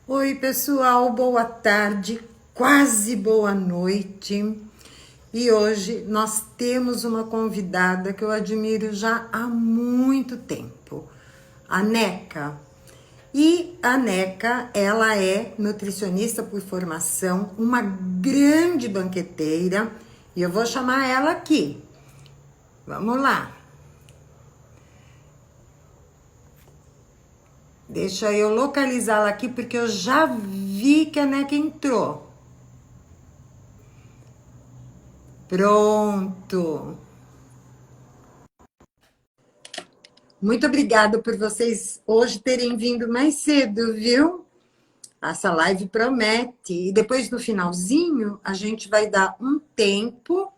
Oi, pessoal, boa tarde, quase boa noite. E hoje nós temos uma convidada que eu admiro já há muito tempo, a Neca. E a Neca, ela é nutricionista por formação, uma grande banqueteira, e eu vou chamar ela aqui. Vamos lá. Deixa eu localizá-la aqui porque eu já vi que a Neca entrou. Pronto. Muito obrigada por vocês hoje terem vindo mais cedo, viu? Essa live promete. E depois no finalzinho, a gente vai dar um tempo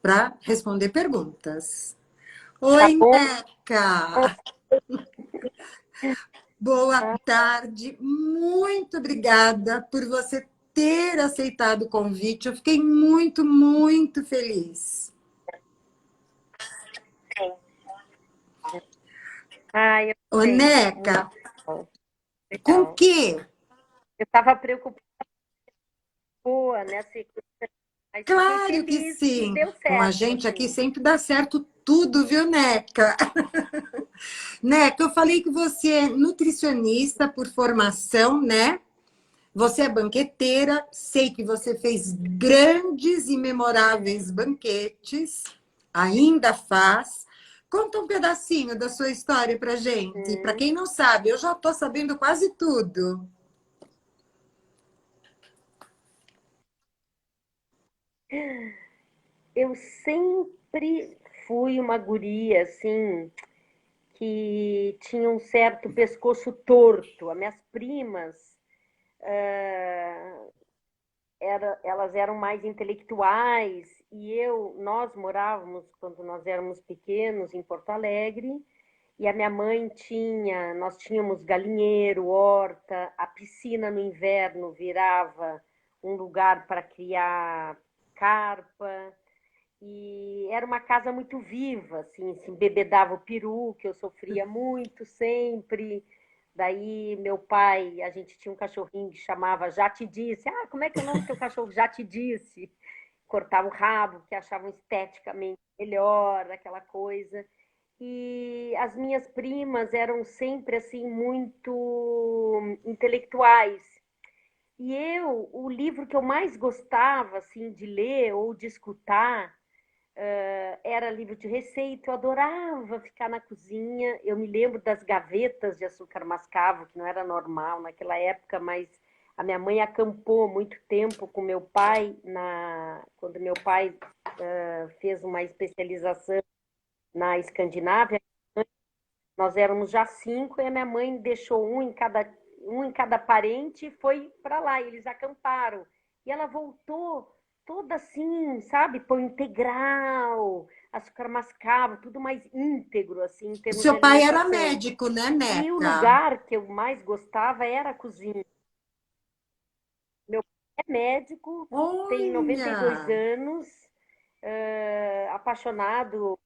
para responder perguntas. Tá Oi, bom? Neca! Boa tarde. Muito obrigada por você ter aceitado o convite. Eu fiquei muito, muito feliz. Ah, eu Ô, sei. Neca, Muito bom. com Legal. que Eu estava preocupada, né? Mas fiquei Claro que feliz que sim. deu Com a certo, gente aqui assim. sempre dá certo tudo, viu, Neca? Neca, eu falei que você é nutricionista por formação, né? Você é banqueteira, sei que você fez grandes e memoráveis banquetes, ainda faz. Conta um pedacinho da sua história pra gente. Para Hum. quem não sabe, eu já estou sabendo quase tudo. Eu sempre fui uma guria, assim, que tinha um certo pescoço torto. As minhas primas, elas eram mais intelectuais e nós morávamos, quando nós éramos pequenos, em Porto Alegre. E a minha mãe nós tínhamos galinheiro, horta, a piscina no inverno virava um lugar para criar carpa. E era uma casa muito viva, assim, se embebedava o peru, que eu sofria muito sempre. Daí meu pai, a gente tinha um cachorrinho que chamava Já Te Disse. Ah, como é que é o nome do teu cachorro? Já Te Disse. Cortava o rabo, que achavam esteticamente melhor, aquela coisa. E as minhas primas eram sempre assim muito intelectuais. E o livro que eu mais gostava assim de ler ou de escutar era livro de receita. Eu adorava ficar na cozinha. Eu me lembro das gavetas de açúcar mascavo, que não era normal naquela época, mas a minha mãe acampou muito tempo com meu pai quando meu pai fez uma especialização na Escandinávia. Nós éramos já 5 e a minha mãe deixou um em cada parente e foi para lá. E eles acamparam. E ela voltou toda assim, sabe? Pão integral, açúcar mascavo, tudo mais íntegro, assim, em termos de Seu pai era alimentação. médico, né, E o Neca? lugar que eu mais gostava era a cozinha. Meu pai é médico, tem 92 Olha! anos, apaixonado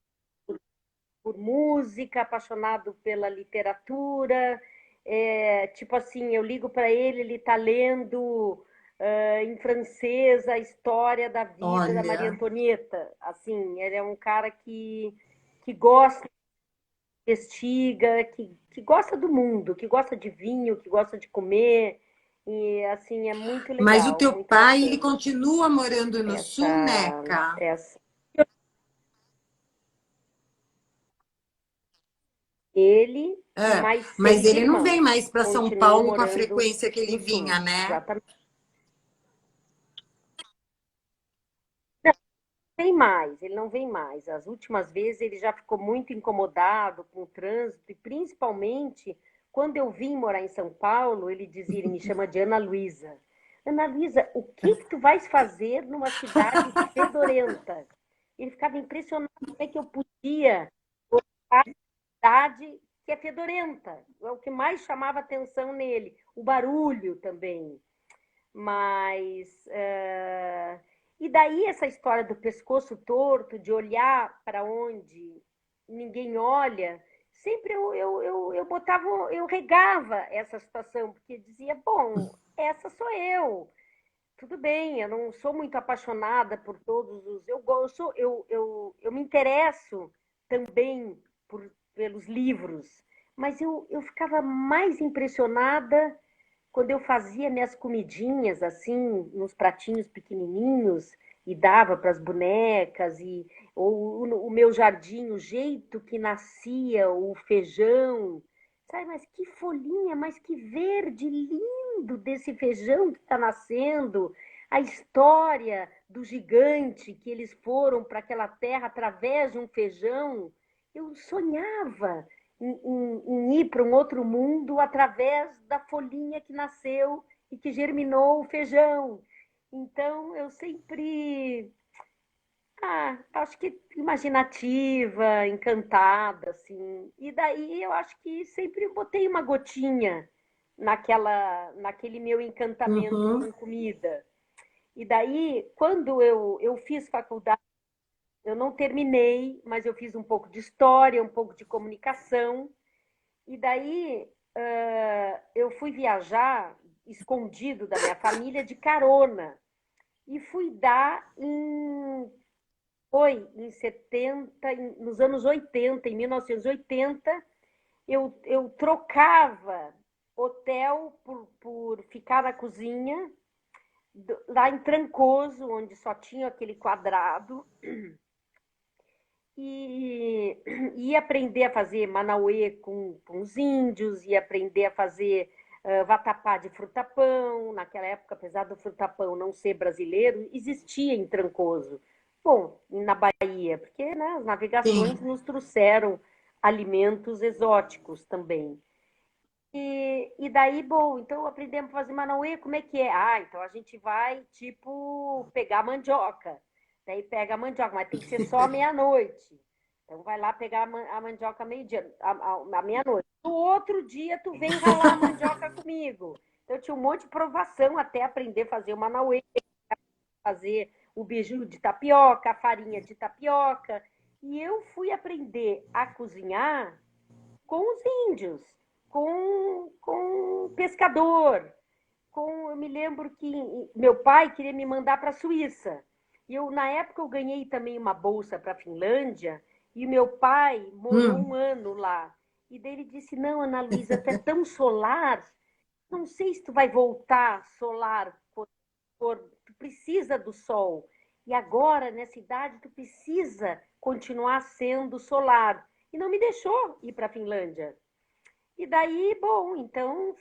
por música, apaixonado pela literatura. Tipo assim, eu ligo para ele, ele está lendo em francês a história da vida da Maria Olha, Antonieta. Assim, ele é um cara que gosta, investiga, que gosta do mundo, que gosta de vinho, que gosta de comer. E assim, é muito mas o legal, teu muito pai, ele bacana continua morando no sul, essa, Neca? essa. Ele e É, mais mas 6 ele não vem irmãos mais para São continuam Paulo com a morando frequência que ele no sul. vinha, né? Exatamente. Não, vem mais, ele não vem mais. As últimas vezes ele já ficou muito incomodado com o trânsito e principalmente quando eu vim morar em São Paulo, ele me chama de Ana Luísa. Ana Luísa, o que que tu vais fazer numa cidade fedorenta? Ele ficava impressionado como é que eu podia a cidade que é fedorenta. É o que mais chamava atenção nele. O barulho também. Mas. E daí essa história do pescoço torto, de olhar para onde ninguém olha, sempre eu botava, eu regava essa situação, porque dizia, bom, essa sou eu. Tudo bem, eu não sou muito apaixonada por todos os. Eu me interesso também pelos livros, mas eu ficava mais impressionada quando eu fazia minhas comidinhas assim, nos pratinhos pequenininhos, e dava para as bonecas, ou o meu jardim, o jeito que nascia o feijão. Sabe, mas que folhinha, mas que verde lindo desse feijão que está nascendo. A história do gigante que eles foram para aquela terra através de um feijão. Eu sonhava em ir para um outro mundo através da folhinha que nasceu e que germinou o feijão. Então, eu sempre, acho que imaginativa, encantada, assim. E daí eu acho que sempre botei uma gotinha naquele meu encantamento Uhum. com comida. E daí, quando eu fiz faculdade, eu não terminei, mas eu fiz um pouco de história, um pouco de comunicação. E daí eu fui viajar escondido da minha família de carona. E fui dar em 70, nos anos 80, em 1980, eu trocava hotel por ficar na cozinha, lá em Trancoso, onde só tinha aquele quadrado, e ia aprender a fazer manauê com os índios, ia aprender a fazer vatapá de frutapão. Naquela época, apesar do frutapão não ser brasileiro, existia em Trancoso. Bom, na Bahia, porque né, as navegações Sim. nos trouxeram alimentos exóticos também. E daí, bom, então aprendemos a fazer manauê, como é que é? Então a gente vai, tipo, pegar mandioca. Daí pega a mandioca, mas tem que ser só meia-noite. Então vai lá pegar a mandioca meio-dia, à meia-noite. No outro dia, tu vem ralar a mandioca comigo. Então eu tinha um monte de provação até aprender a fazer o manauê, fazer o beiju de tapioca, a farinha de tapioca. E eu fui aprender a cozinhar com os índios, com pescador. Eu me lembro que meu pai queria me mandar para a Suíça. E na época, eu ganhei também uma bolsa para a Finlândia. E meu pai morou um Hum. ano lá. E daí ele disse: Não, Ana Luísa, tu é tão solar, não sei se tu vai voltar solar, tu precisa do sol. E agora, nessa idade, tu precisa continuar sendo solar. E não me deixou ir para a Finlândia. E daí, bom, então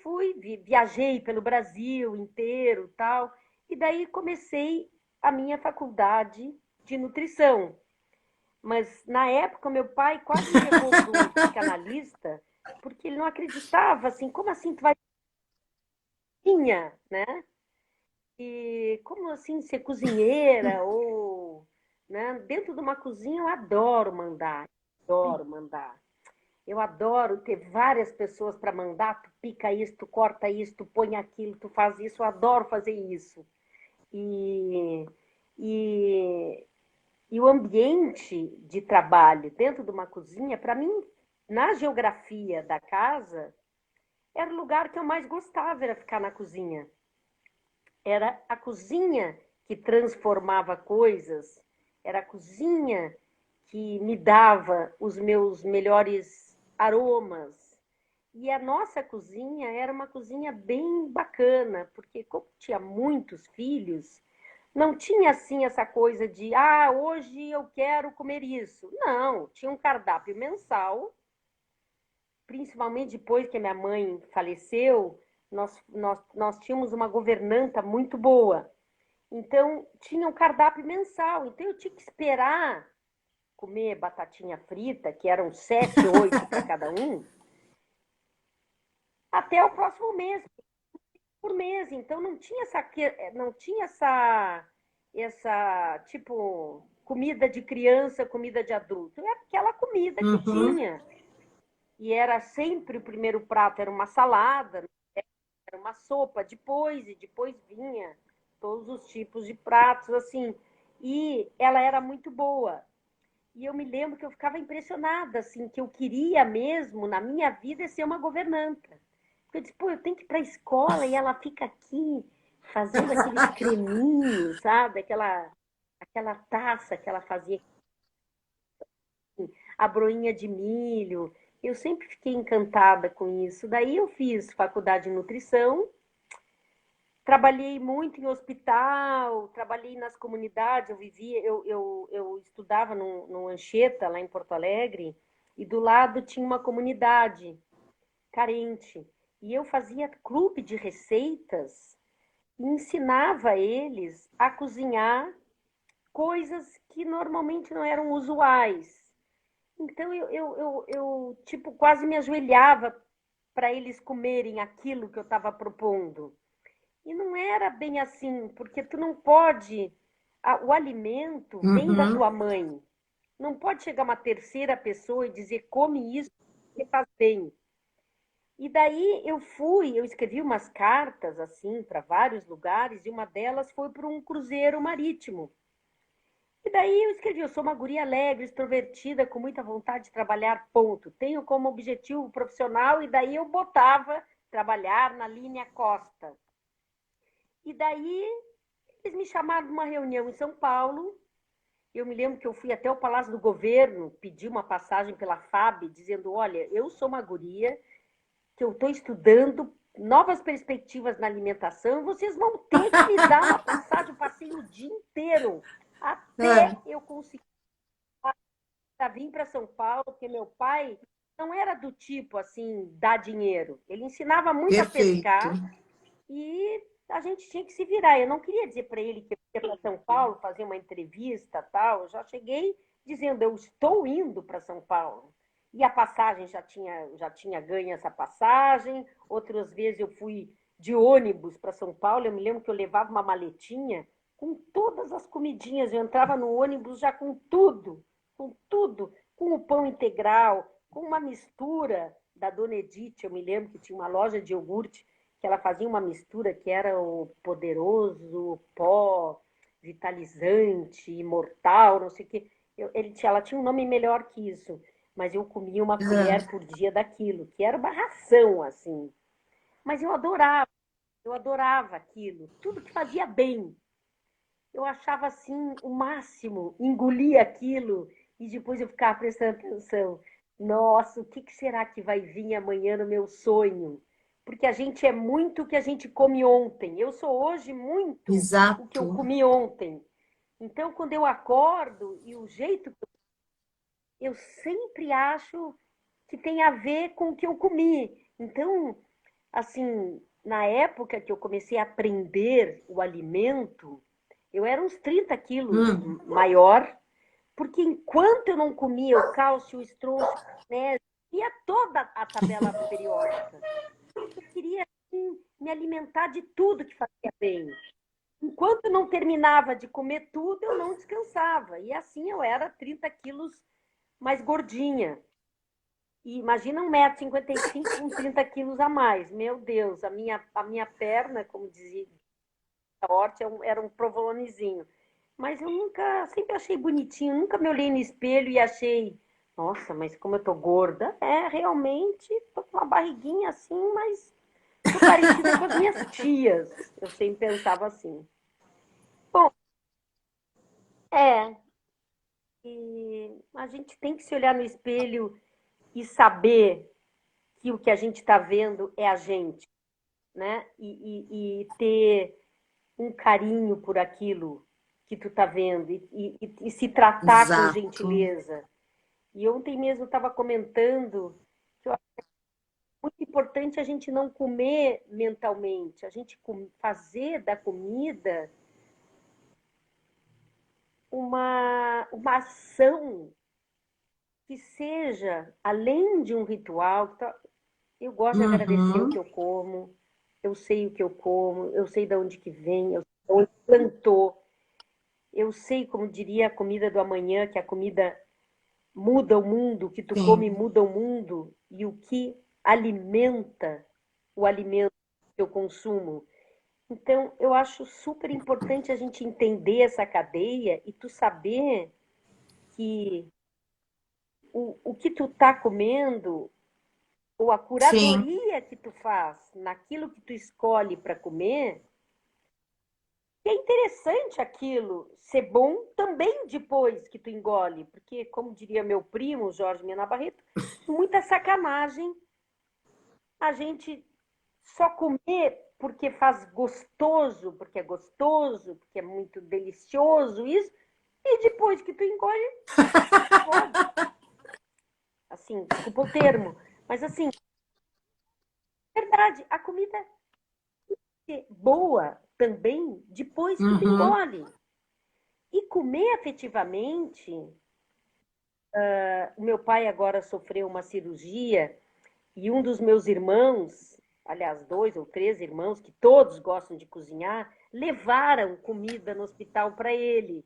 viajei pelo Brasil inteiro, tal. E daí comecei a minha faculdade de nutrição. Mas na época meu pai quase me levou para um psicanalista, porque ele não acreditava assim, como assim tu vai cozinha, né? E como assim ser cozinheira ou, né? Dentro de uma cozinha eu adoro mandar, adoro mandar. Eu adoro ter várias pessoas para mandar, tu pica isso, tu corta isso, tu põe aquilo, tu faz isso, eu adoro fazer isso. E, e, e o ambiente de trabalho dentro de uma cozinha, para mim, na geografia da casa, era o lugar que eu mais gostava, era ficar na cozinha. Era a cozinha que transformava coisas, era a cozinha que me dava os meus melhores aromas. E a nossa cozinha era uma cozinha bem bacana, porque como tinha muitos filhos, não tinha assim essa coisa de, hoje eu quero comer isso. Não, tinha um cardápio mensal, principalmente depois que a minha mãe faleceu, nós tínhamos uma governanta muito boa. Então, tinha um cardápio mensal. Então, eu tinha que esperar comer batatinha frita, que eram 7, 8 para cada um, até o próximo mês, por mês. Então, não tinha essa tipo, comida de criança, comida de adulto. Era aquela comida que Uhum. tinha. E era sempre o primeiro prato, era uma salada, era uma sopa, e depois vinha todos os tipos de pratos, assim. E ela era muito boa. E eu me lembro que eu ficava impressionada, assim, que eu queria mesmo, na minha vida, ser uma governanta. Porque eu disse, pô, eu tenho que ir para a escola e ela fica aqui fazendo aqueles creminhos, sabe? Aquela taça que ela fazia, a broinha de milho. Eu sempre fiquei encantada com isso. Daí eu fiz faculdade de nutrição, trabalhei muito em hospital, trabalhei nas comunidades, eu vivia, eu estudava no Anchieta, lá em Porto Alegre, e do lado tinha uma comunidade carente. E eu fazia clube de receitas e ensinava eles a cozinhar coisas que normalmente não eram usuais. Então tipo, quase me ajoelhava para eles comerem aquilo que eu estava propondo. E não era bem assim, porque tu não pode. O alimento vem da Uhum. tua mãe. Não pode chegar uma terceira pessoa e dizer come isso que faz bem. E daí eu escrevi umas cartas assim para vários lugares, e uma delas foi para um cruzeiro marítimo. E daí eu escrevi, eu sou uma guria alegre, extrovertida, com muita vontade de trabalhar, ponto. Tenho como objetivo profissional, e daí eu botava trabalhar na linha Costa. E daí eles me chamaram de uma reunião em São Paulo. Eu me lembro que eu fui até o Palácio do Governo, pedi uma passagem pela FAB, dizendo, olha, eu sou uma guria, que eu estou estudando novas perspectivas na alimentação, vocês vão ter que me dar uma passagem. Eu passei o dia inteiro É, até eu conseguir vir para São Paulo, porque meu pai não era do tipo assim, dar dinheiro. Ele ensinava muito a perfeito. pescar e a gente tinha que se virar. Eu não queria dizer para ele que eu ia para São Paulo fazer uma entrevista, tal. Eu já cheguei dizendo, eu estou indo para São Paulo. E a passagem já tinha ganho essa passagem. Outras vezes eu fui de ônibus para São Paulo. Eu me lembro que eu levava uma maletinha com todas as comidinhas. Eu entrava no ônibus já com tudo, com o pão integral, com uma mistura da Dona Edith. Eu me lembro que tinha uma loja de iogurte que ela fazia uma mistura que era o poderoso pó vitalizante, imortal, não sei o quê. Ela tinha um nome melhor que isso, mas eu comia uma colher É, por dia daquilo, que era uma ração, assim. Mas eu adorava aquilo, tudo que fazia bem. Eu achava assim o máximo, engolia aquilo e depois eu ficava prestando atenção. Nossa, o que será que vai vir amanhã no meu sonho? Porque a gente é muito o que a gente come ontem. Eu sou hoje muito o que eu exato. comi ontem. Então, quando eu acordo e o jeito que eu sempre acho que tem a ver com o que eu comi. Então, assim, na época que eu comecei a aprender o alimento, eu era uns 30 quilos Hum, maior, porque enquanto eu não comia o cálcio, o estronço, o magnésio, ia toda a tabela periódica. Eu queria assim, me alimentar de tudo que fazia bem. Enquanto eu não terminava de comer tudo, eu não descansava. E assim eu era 30 quilos mais gordinha. E imagina 1,55 m com 30 quilos a mais. Meu Deus, a minha perna, como dizia a Hort, era um provolonezinho. Mas eu nunca, sempre achei bonitinho, nunca me olhei no espelho e achei, nossa, mas como eu tô gorda. É, realmente, tô com uma barriguinha assim, mas tô parecida com as minhas tias. Eu sempre pensava assim. Bom, é, e a gente tem que se olhar no espelho e saber que o que a gente está vendo é a gente, né? E ter um carinho por aquilo que tu tá vendo e se tratar com exato. gentileza. E ontem mesmo estava comentando que eu acho muito importante a gente não comer mentalmente, a gente fazer da comida uma ação que seja além de um ritual. Eu gosto de agradecer o Uhum, que eu como, eu sei o que eu como, eu sei de onde que vem, eu sei onde plantou, eu sei, como diria a comida do amanhã, que a comida muda o mundo, o que tu come sim, muda o mundo, e o que alimenta o alimento que eu consumo. Então, eu acho super importante a gente entender essa cadeia e tu saber que o que tu tá comendo, ou a Sim. curadoria que tu faz naquilo que tu escolhe para comer, é interessante aquilo ser bom também depois que tu engole, porque, como diria meu primo, Jorge Mena Barreto, muita sacanagem a gente só comer porque faz gostoso, porque é muito delicioso isso, e depois que tu engole, pode. Assim, desculpa o termo, mas assim, verdade, a comida é boa também depois que tu Uhum. engole. E comer afetivamente, o meu pai agora sofreu uma cirurgia e um dos meus irmãos, aliás, 2 ou 3 irmãos, que todos gostam de cozinhar, levaram comida no hospital para ele.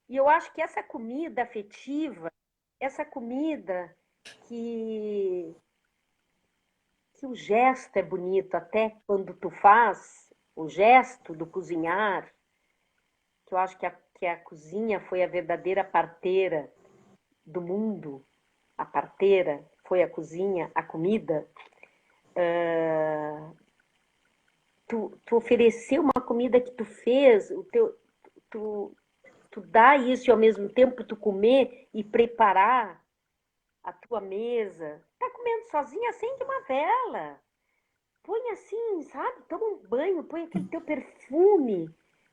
E eu acho que essa comida afetiva, essa comida que, que o gesto é bonito, até quando tu faz o gesto do cozinhar, que eu acho que a cozinha foi a verdadeira parteira do mundo, a parteira foi a cozinha, a comida. Tu oferecer uma comida que tu fez, tu, tu dá isso e ao mesmo tempo tu comer e preparar a tua mesa. Tá comendo sozinha, acende uma vela. Põe assim, sabe? Toma um banho, põe aquele teu perfume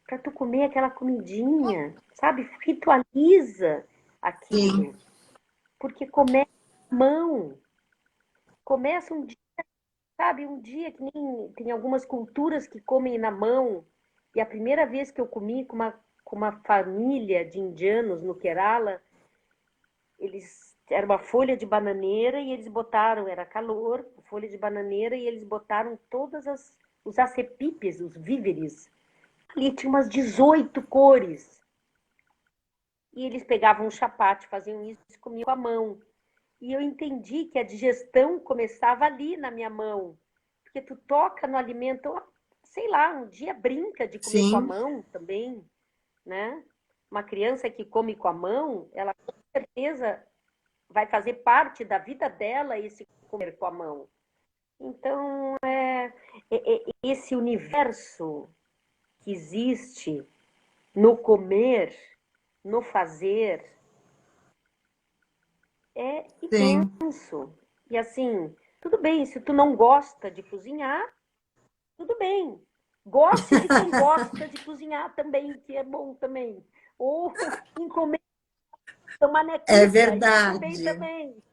para tu comer aquela comidinha, sabe? Ritualiza Sim. aquilo, porque começa a mão, começa um dia, sabe? Um dia que nem tem algumas culturas que comem na mão. E a primeira vez que eu comi com uma família de indianos no Kerala, eles era uma folha de bananeira e eles botaram, era calor, folha de bananeira e eles botaram todas os acepipes, os víveres. Ali tinha umas 18 cores. E eles pegavam um chapate, faziam isso e comiam com a mão. E eu entendi que a digestão começava ali na minha mão. Porque tu toca no alimento, sei lá, um dia brinca de comer com a Sim. mão também, né? Uma criança que come com a mão, ela com certeza vai fazer parte da vida dela esse comer com a mão. Então, esse universo que existe no comer, no fazer, é Sim. imenso. E assim, tudo bem, se tu não gosta de cozinhar, tudo bem. Goste de quem gosta de cozinhar também, que é bom também. Ou encomenda uma É nequita, e tudo bem verdade. também.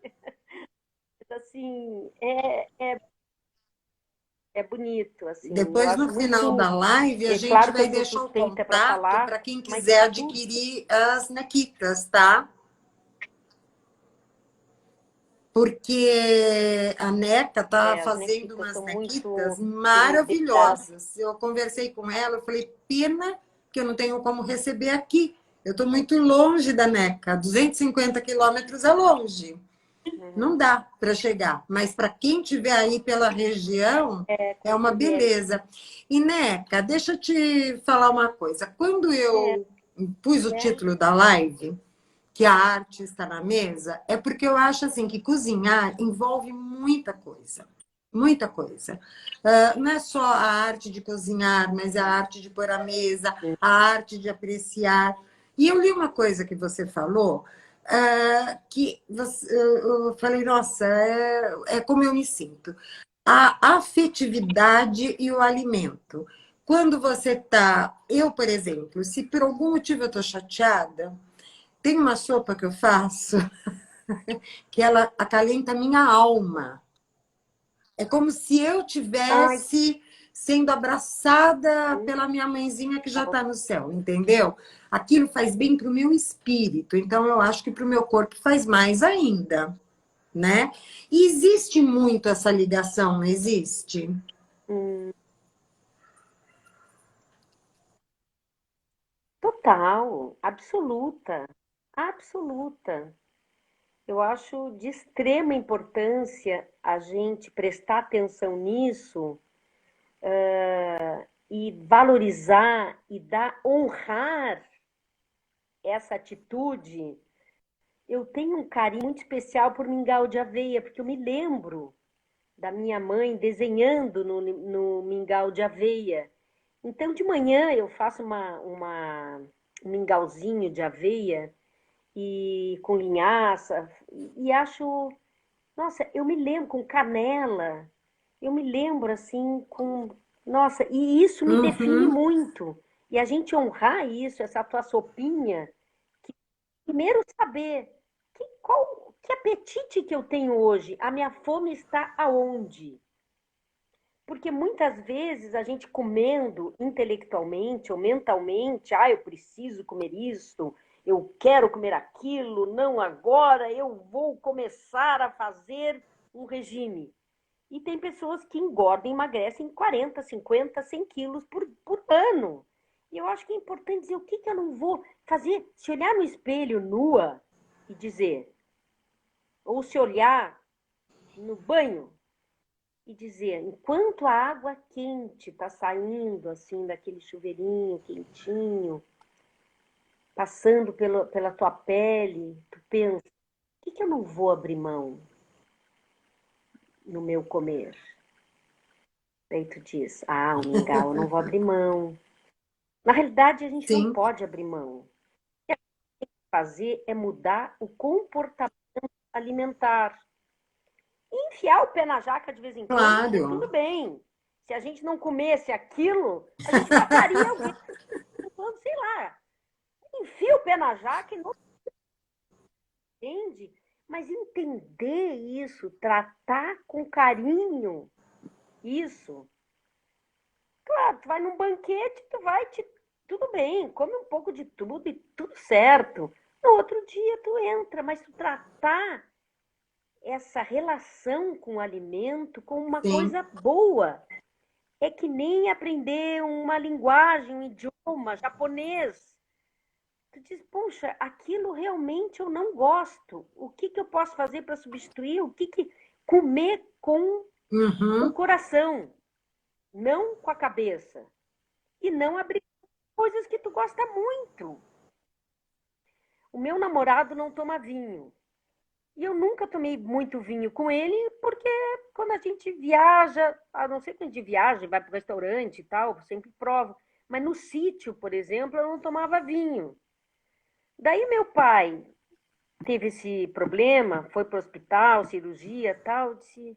Assim, é bonito, assim. Eu Depois, no acho final muito. da live, a É gente claro que vai eu sou deixar o suspeita para contato falar, para quem mas quiser tudo. adquirir as nequitas, tá? Porque a Neca tá As fazendo nequitas umas são nequitas muito delicadas. maravilhosas. Eu conversei com ela, eu falei, pena que eu não tenho como receber aqui. Eu estou muito longe da Neca, 250 quilômetros é longe. Não Uhum. dá para chegar, mas para quem estiver aí pela região, é Quando uma tu vier. beleza. E, Neca, deixa eu te falar uma coisa. Quando É, eu pus o é. título da live, que a arte está na mesa, é porque eu acho assim que cozinhar envolve muita coisa. Muita coisa. Não é só a arte de cozinhar, mas a arte de pôr a mesa, a arte de apreciar. E eu li uma coisa que você falou, eu falei, nossa, é como eu me sinto. A afetividade e o alimento. Quando você está, eu, por exemplo, se por algum motivo eu estou chateada, tem uma sopa que eu faço que ela acalenta a minha alma. É como se eu Ai, tivesse sendo abraçada que pela minha mãezinha que já está no céu, entendeu? Aquilo faz bem para o meu espírito, então eu acho que para o meu corpo faz mais ainda, né? E existe muito essa ligação, não existe? hum, total, absoluta, absoluta. Eu acho de extrema importância a gente prestar atenção nisso, e valorizar e dar honrar essa atitude. eu tenho um carinho muito especial por mingau de aveia, porque eu me lembro da minha mãe desenhando no mingau de aveia. Então, de manhã eu faço um mingauzinho de aveia e com linhaça e acho, nossa, eu me lembro com canela, eu me lembro assim com, nossa, e isso me define Uhum. muito. E a gente honrar isso, essa tua sopinha, primeiro saber que apetite que eu tenho hoje, a minha fome está aonde? Porque muitas vezes a gente comendo intelectualmente ou mentalmente, eu preciso comer isso, eu quero comer aquilo, não agora, eu vou começar a fazer um regime. E tem pessoas que engordam, emagrecem 40, 50, 100 quilos por ano. E eu acho que é importante dizer o que eu não vou fazer, se olhar no espelho nua e dizer, ou se olhar no banho e dizer, enquanto a água quente está saindo assim daquele chuveirinho quentinho, passando pela tua pele, tu pensa, o que eu não vou abrir mão no meu comer? Daí tu diz, o mingau eu não vou abrir mão. Na realidade, a gente não Sim, pode abrir mão. O que a gente tem que fazer é mudar o comportamento alimentar. E enfiar o pé na jaca de vez em quando, tudo claro. bem. Se a gente não comesse aquilo, a gente mataria alguém, sei lá, enfia o pé na jaca e não entende. Mas entender isso, tratar com carinho isso. Claro, tu vai num banquete, tudo bem, come um pouco de tudo e tudo certo. No outro dia tu entra, mas tu tratar essa relação com o alimento como uma Sim, coisa boa. É que nem aprender uma linguagem, um idioma japonês. Tu diz, poxa, aquilo realmente eu não gosto. O que eu posso fazer para substituir? Comer com o uhum. coração, não com a cabeça. E não abrir coisas que tu gosta muito. O meu namorado não toma vinho. E eu nunca tomei muito vinho com ele, porque quando a gente viaja, a não ser que a gente viaja, vai para o restaurante e tal, eu sempre provo. Mas no sítio, por exemplo, eu não tomava vinho. Daí meu pai teve esse problema, foi para o hospital, cirurgia e tal, disse,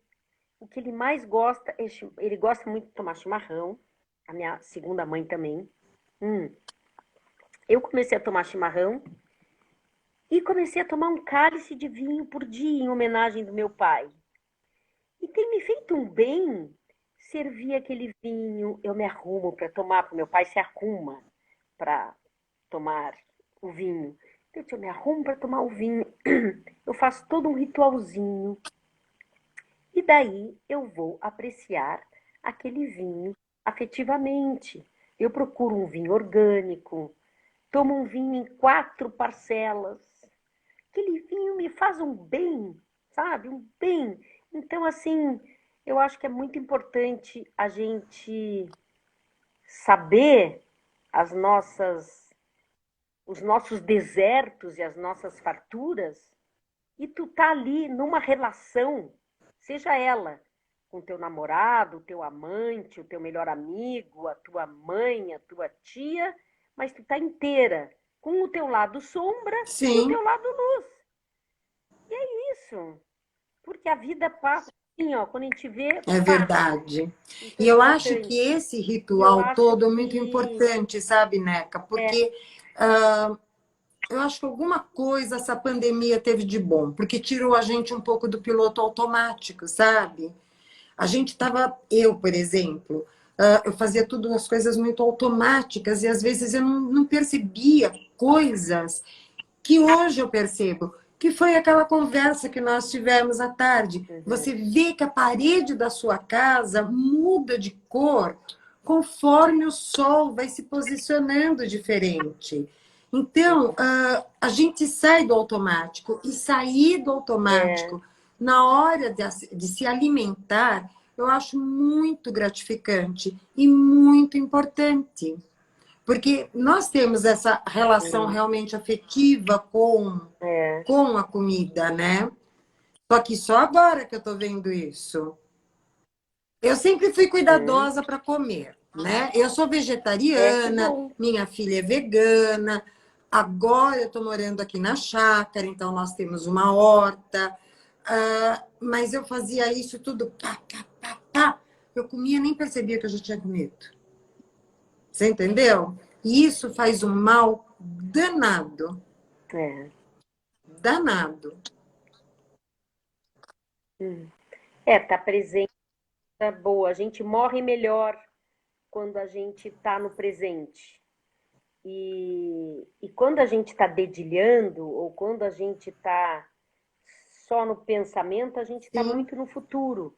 o que ele mais gosta, ele gosta muito de tomar chimarrão, a minha segunda mãe também. Eu comecei a tomar chimarrão e comecei a tomar um cálice de vinho por dia em homenagem do meu pai. E tem me feito um bem servir aquele vinho. Eu me arrumo para tomar, porque meu pai se arruma para tomar o vinho. Então, eu me arrumo para tomar o vinho. Eu faço todo um ritualzinho. E daí eu vou apreciar aquele vinho afetivamente. Eu procuro um vinho orgânico, tomo um vinho em 4 parcelas. Aquele vinho me faz um bem, sabe? Um bem. Então, assim, eu acho que é muito importante a gente saber as nossas, os nossos desertos e as nossas farturas, e tu tá ali numa relação, seja ela com teu namorado, o teu amante, o teu melhor amigo, a tua mãe, a tua tia, mas tu tá inteira, com o teu lado sombra e o Sim, teu lado luz. Isso, porque a vida passa assim, ó, quando a gente vê, é passa. verdade. Então E é eu acho que importante. esse E eu ritual acho todo é muito que importante, sabe, Neca? é, Porque eu acho que alguma coisa essa pandemia teve de bom, porque tirou a gente um pouco do piloto automático, sabe? A gente estava, eu, por exemplo, eu fazia tudo as coisas muito automáticas e às vezes eu não percebia coisas que hoje eu percebo, que foi aquela conversa que nós tivemos à tarde. uhum, Você vê que a parede da sua casa muda de cor conforme o sol vai se posicionando diferente. Então, a gente sai do automático e sair do é, automático na hora de se alimentar, eu acho muito gratificante e muito importante. Porque nós temos essa relação realmente afetiva É, com a comida, né? Só que só agora que eu tô vendo isso. Eu sempre fui sim. cuidadosa para comer, né? Eu sou É, que vegetariana, bom. minha filha é vegana. Agora eu estou morando aqui na chácara, então nós temos uma horta. Mas eu fazia isso tudo, pá, pá, pá, pá. Eu comia, nem percebia que eu já tinha comido. Você entendeu? E isso faz um mal danado, É. danado. Hum. É, tá presente, tá boa. A gente morre melhor quando a gente tá no presente. E quando a gente está dedilhando, ou quando a gente está só no pensamento, a gente está Sim, muito no futuro.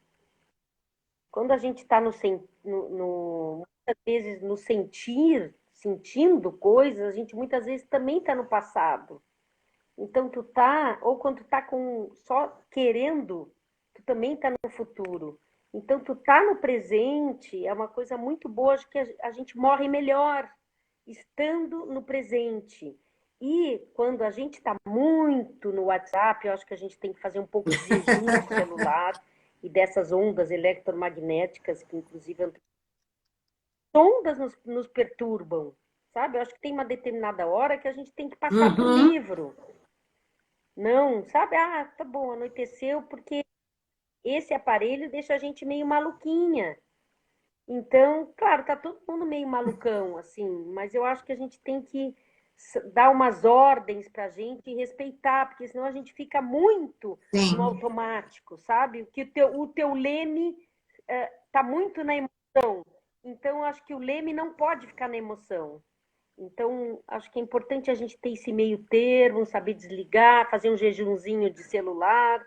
Quando a gente está muitas vezes no sentir, sentindo coisas, a gente muitas vezes também está no passado. Então tu tá, ou quando tu tá com só querendo, tu também tá no futuro. Então tu tá no presente, é uma coisa muito boa, acho que a gente morre melhor estando no presente. E quando a gente está muito no WhatsApp, eu acho que a gente tem que fazer um pouco de jejum do celular e dessas ondas eletromagnéticas que inclusive ondas nos perturbam, sabe? Eu acho que tem uma determinada hora que a gente tem que passar para o uhum, livro. Não, sabe? Ah, tá bom, anoiteceu, porque esse aparelho deixa a gente meio maluquinha. Então, claro, tá todo mundo meio malucão, assim, mas eu acho que a gente tem que dar umas ordens pra gente e respeitar, porque senão a gente fica muito no sim. automático, sabe? Que o teu leme tá muito na emoção. Então, eu acho que o leme não pode ficar na emoção. Então, acho que é importante a gente ter esse meio termo, saber desligar, fazer um jejumzinho de celular.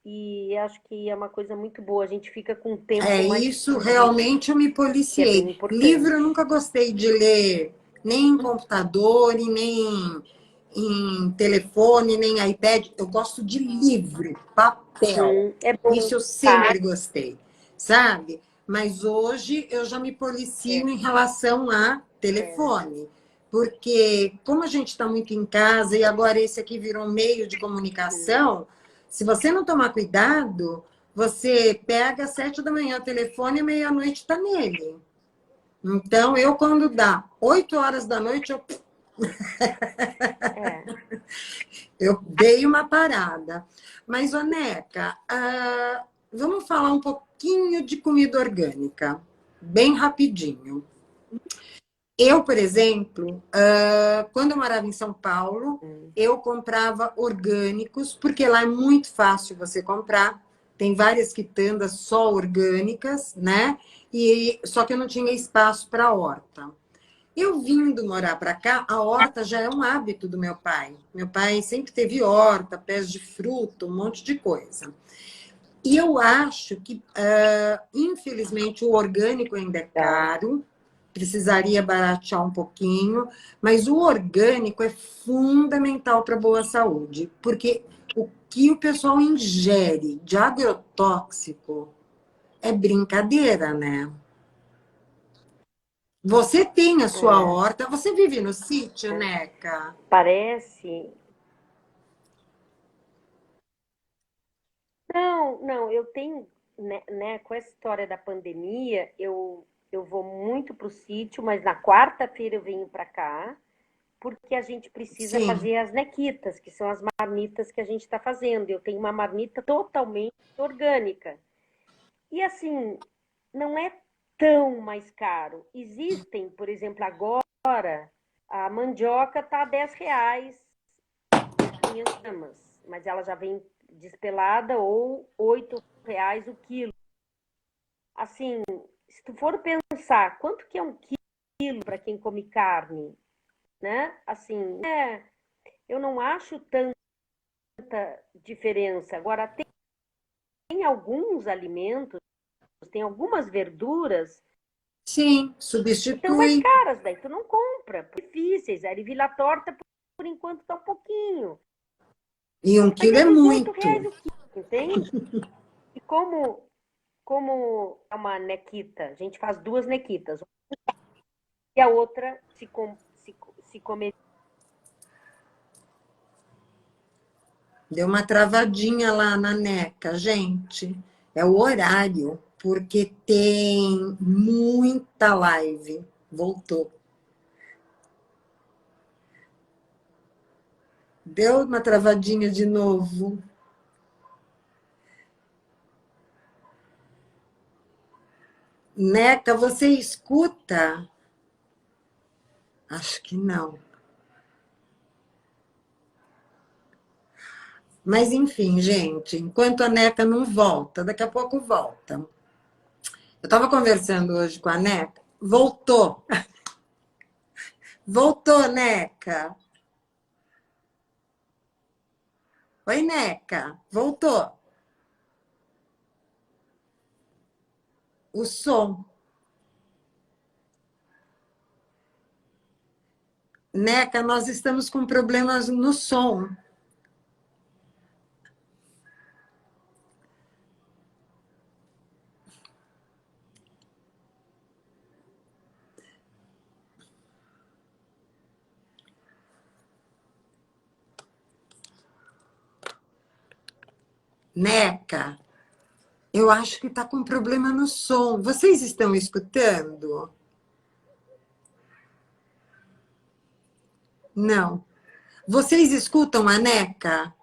E acho que é uma coisa muito boa. A gente fica com um tempo É mais isso, livre, realmente eu me que é bem policiei. Livro eu importante. nunca gostei de ler, nem em computador, e nem em telefone, nem iPad. Eu gosto de livro, papel. É bom. Isso eu Tá. sempre gostei, sabe? Mas hoje eu já me É, policio em relação a é. telefone. Porque, como a gente está muito em casa e agora esse aqui virou um meio de comunicação, se você não tomar cuidado, você pega às 7 da manhã o telefone e meia-noite está nele. Então, eu, quando dá 8 horas da noite, É. eu dei uma parada. Mas, Oneca, vamos falar um pouquinho de comida orgânica, bem rapidinho. Eu, por exemplo, quando eu morava em São Paulo, Hum. eu comprava orgânicos, porque lá é muito fácil você comprar. Tem várias quitandas só orgânicas, né? E só que eu não tinha espaço para horta. Eu vindo morar para cá, a horta já é um hábito do meu pai. Meu pai sempre teve horta, pés de fruta, um monte de coisa. E eu acho que, infelizmente, o orgânico ainda é Tá. caro, precisaria baratear um pouquinho, mas o orgânico é fundamental para boa saúde, porque o que o pessoal ingere de agrotóxico é brincadeira, né? Você tem a sua É. horta, você vive no sítio, Neca? Parece. Não, não, eu tenho, né, com essa história da pandemia, eu vou muito para o sítio, mas na quarta-feira eu venho para cá, porque a gente precisa Sim, fazer as nequitas, que são as marmitas que a gente está fazendo. Eu tenho uma marmita totalmente orgânica. E assim, não é tão mais caro. Existem, por exemplo, agora, a mandioca está a R$ 10 os 500 gramas, mas ela já vem despelada ou R$ 8 o quilo. Assim, se tu for pensar quanto que é um quilo para quem come carne, né? Assim, eu não acho tanta diferença. Agora, tem alguns alimentos, tem algumas verduras sim, que estão mais substitui. caras, daí tu não compra, difíceis. A ervilha torta, por enquanto, está um pouquinho. E um Mas quilo é é 18 muito. reais o quilo, entende? E como é uma nequita, a gente faz duas nequitas. e a outra se comer. Deu uma travadinha lá na NECA, gente. É o horário, porque tem muita live. Voltou. Deu uma travadinha de novo. NECA, você escuta? Acho que não. Mas, enfim, gente, enquanto a NECA não volta, daqui a pouco volta. Eu estava conversando hoje com a NECA. Voltou. Voltou, NECA. Oi, NECA. Voltou. O som. NECA, nós estamos com problemas no som. NECA, eu acho que está com problema no som. Vocês estão escutando? Não. Vocês escutam a NECA?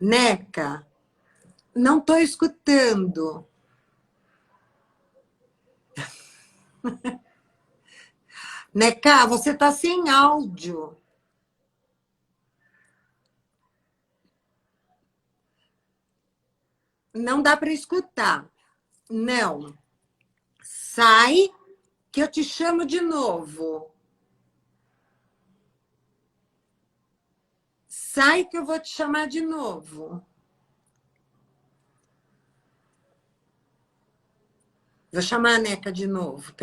NECA, não estou escutando. NECA, você está sem áudio. Não dá para escutar. Não. Sai, que eu te chamo de novo. Sai, que eu vou te chamar de novo. Vou chamar a NECA de novo.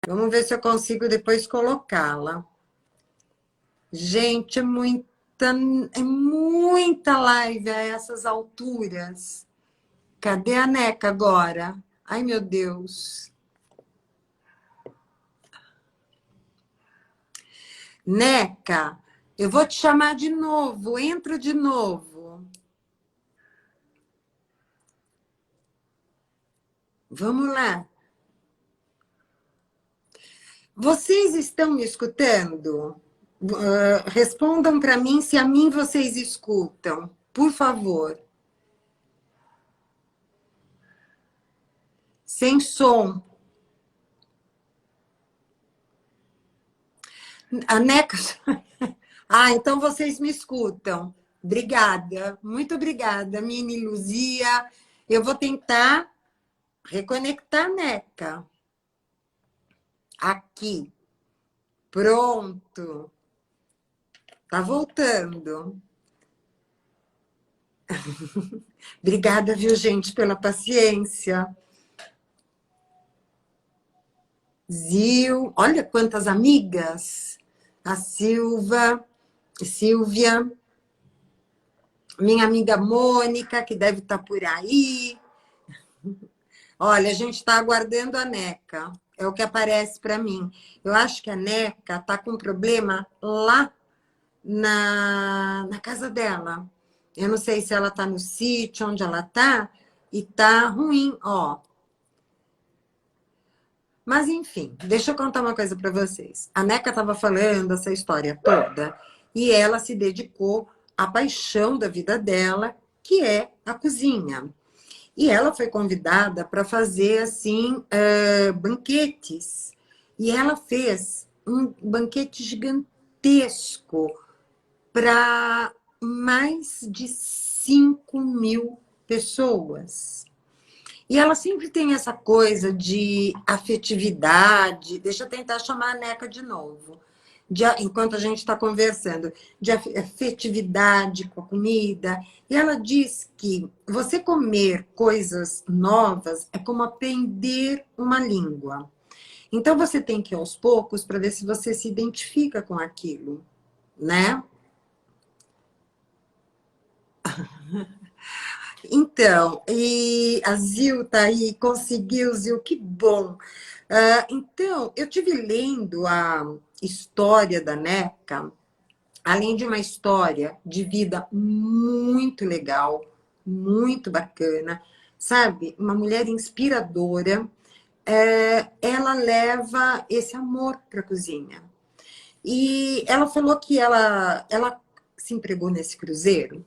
Vamos ver se eu consigo depois colocá-la. Gente, é muita live a essas alturas. Cadê a NECA agora? Ai, meu Deus. NECA, eu vou te chamar de novo. Entra de novo. Vamos lá. Vocês estão me escutando? Respondam para mim se a mim vocês escutam, por favor. Sem som. A NECA... Ah, então vocês me escutam. Obrigada, muito obrigada, Mini Luzia. Eu vou tentar reconectar a NECA. Aqui. Pronto. Tá voltando. Obrigada, viu, gente, pela paciência. Zil, olha quantas amigas. A Silvia, minha amiga Mônica, que deve estar por aí. Olha, a gente está aguardando a NECA. É o que aparece para mim. Eu acho que a NECA está com problema lá na casa dela. Eu não sei se ela está no sítio, onde ela está, e está ruim, ó. Mas, enfim, deixa eu contar uma coisa para vocês. A NECA estava falando essa história toda e ela se dedicou à paixão da vida dela, que é a cozinha. E ela foi convidada para fazer, assim, banquetes. E ela fez um banquete gigantesco para mais de 5.000 pessoas. E ela sempre tem essa coisa de afetividade. Deixa eu tentar chamar a NECA de novo. Enquanto a gente está conversando, de afetividade com a comida. E ela diz que você comer coisas novas é como aprender uma língua. Então, você tem que ir aos poucos para ver se você se identifica com aquilo, né? Então, e a Zil tá aí, conseguiu, Zil, que bom. Então, eu tive lendo a história da NECA, além de uma história de vida muito legal, muito bacana, sabe? Uma mulher inspiradora, ela leva esse amor para a cozinha. E ela falou que ela se empregou nesse cruzeiro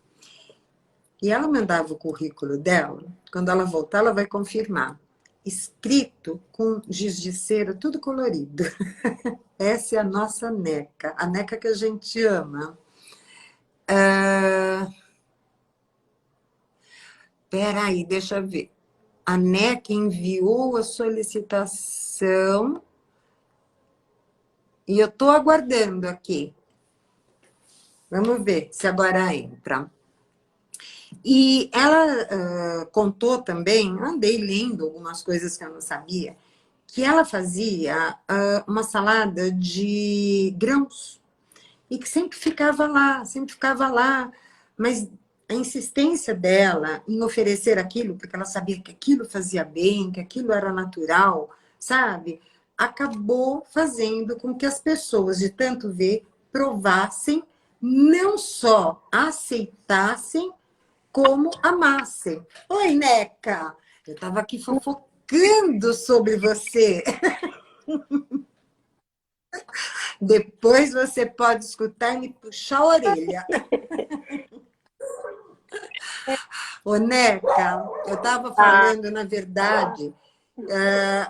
e ela mandava o currículo dela. Quando ela voltar, ela vai confirmar. Escrito com giz de cera, tudo colorido. Essa é a nossa NECA, a NECA que a gente ama. Peraí, deixa eu ver. A NECA enviou a solicitação e eu estou aguardando aqui. Vamos ver se agora entra. E ela contou também, andei lendo algumas coisas que eu não sabia, que ela fazia uma salada de grãos e que sempre ficava lá, mas a insistência dela em oferecer aquilo, porque ela sabia que aquilo fazia bem, que aquilo era natural, sabe? Acabou fazendo com que as pessoas, de tanto ver, provassem, não só aceitassem, como amassem. Oi, Neca! Eu estava aqui fofocando sobre você. Depois você pode escutar e me puxar a orelha. Ô, Neca, eu estava falando, na verdade,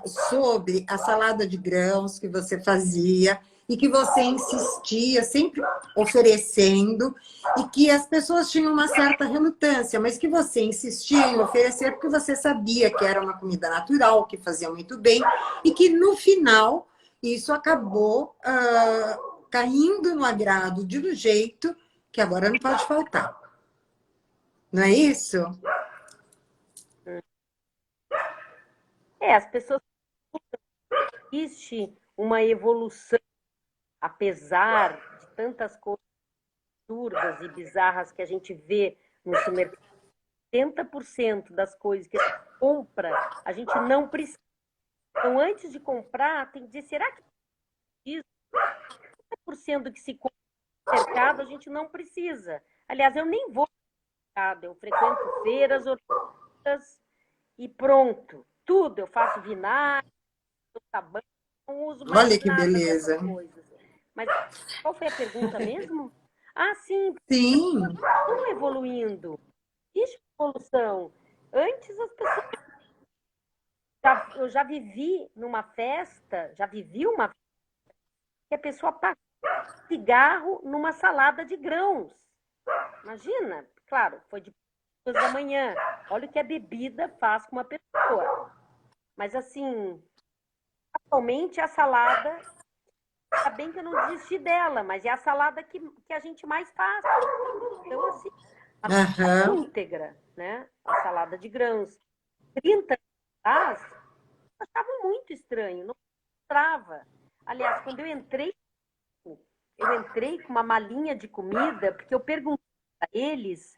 sobre a salada de grãos que você fazia e que você insistia, sempre oferecendo, e que as pessoas tinham uma certa relutância, mas que você insistia em oferecer porque você sabia que era uma comida natural, que fazia muito bem, e que no final isso acabou caindo no agrado de um jeito que agora não pode faltar. Não é isso? As pessoas existe uma evolução, apesar de tantas coisas absurdas e bizarras que a gente vê no supermercado. 80% das coisas que a gente compra, a gente não precisa. Então, antes de comprar, tem que dizer, será que isso? 80% do que se compra no mercado, a gente não precisa. Aliás, eu nem vou no mercado, eu frequento feiras, hortas e pronto. Tudo, eu faço vinagre, sabão, não uso mais Olha que nada beleza. dessas coisas. Mas qual foi a pergunta mesmo? Ah, sim, Sim. estão evoluindo. Existe evolução. Antes as pessoas. Eu já vivi numa festa, já vivi uma festa que a pessoa passava cigarro numa salada de grãos. Imagina, claro, foi de 2 da manhã. Olha o que a bebida faz com uma pessoa. Mas assim, atualmente a salada, ainda bem que eu não desisti dela, mas é a salada que a gente mais faz. Então, assim, a íntegra, né? A salada de grãos. 30 anos atrás, eu achava muito estranho, não entrava. Aliás, quando eu entrei com uma malinha de comida, porque eu perguntei para eles,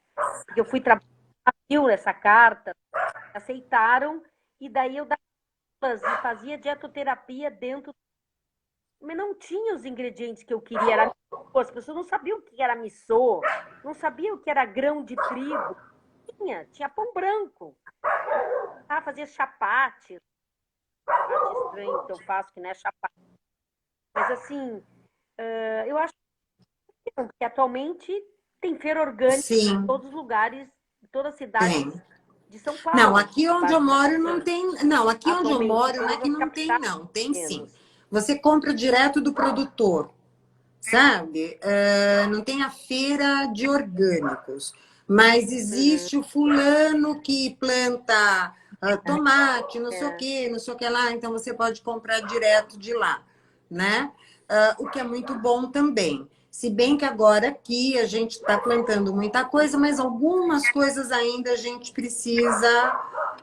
porque eu fui trabalhar essa carta, aceitaram, e daí eu dava aulas e fazia dietoterapia dentro. Mas não tinha os ingredientes que eu queria. Era as pessoas não sabiam o que era missô, não sabiam o que era grão de trigo. Tinha pão branco. Fazia chapate. Chapate estranho que eu faço, que não é chapate. Mas assim, eu acho que atualmente tem feira orgânica Sim. em todos os lugares, em todas as cidades de São Paulo. Não, aqui onde eu moro não tem. Não, aqui onde eu moro não é que não tem, não. Tem sim. Você compra direto do produtor, sabe? Não tem a feira de orgânicos, mas existe o fulano que planta tomate, não sei o quê, não sei o que lá, então você pode comprar direto de lá, né? O que é muito bom também. Se bem que agora aqui a gente está plantando muita coisa, mas algumas coisas ainda a gente precisa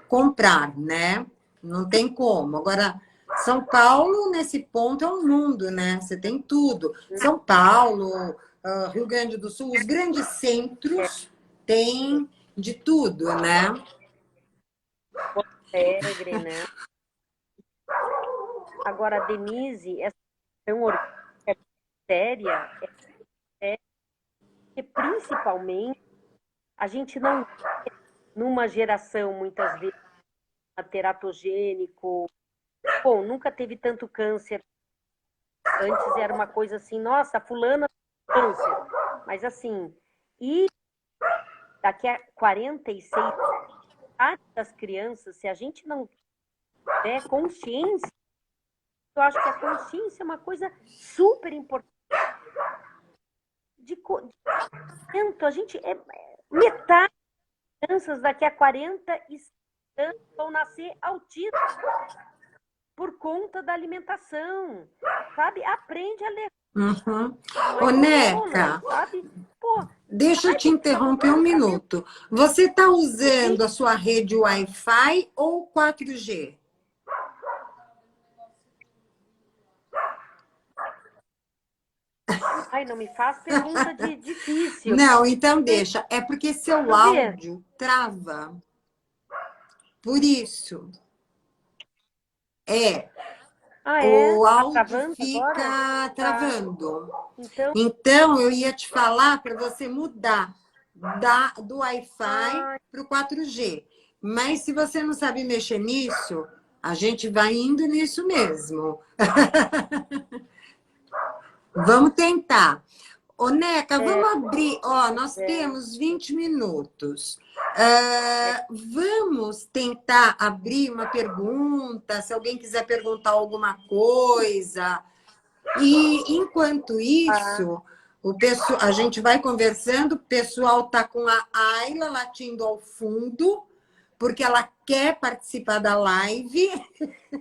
comprar, né? Não tem como. Agora, São Paulo, nesse ponto, é um mundo, né? Você tem tudo. São Paulo, Rio Grande do Sul, os grandes centros têm de tudo, né? Alegre, né? Agora, a Denise, essa tão séria, é que principalmente a gente não, numa geração, muitas vezes, teratogênico, bom, nunca teve tanto câncer. Antes era uma coisa assim, nossa, fulana tem câncer. Mas assim, e daqui a 46 das crianças, se a gente não tiver consciência, eu acho que a consciência é uma coisa super importante. A gente metade das crianças daqui a 40 anos vão nascer autistas por conta da alimentação, sabe? Aprende a ler. Uhum. Ô, Neca, sabe? Pô, deixa eu te interromper um minuto. Você está usando a sua rede Wi-Fi ou 4G? Ai, não me faz pergunta difícil. Não, então deixa. É porque seu áudio trava. Por isso. O áudio fica travando. Então, eu ia te falar para você mudar do Wi-Fi para o 4G. Mas se você não sabe mexer nisso, a gente vai indo nisso mesmo. Vamos tentar. Ô, Neca, vamos abrir. Ó, nós temos 20 minutos. Vamos tentar abrir uma pergunta, se alguém quiser perguntar alguma coisa. E, enquanto isso, a gente vai conversando, o pessoal está com a Ayla latindo ao fundo, porque ela quer participar da live.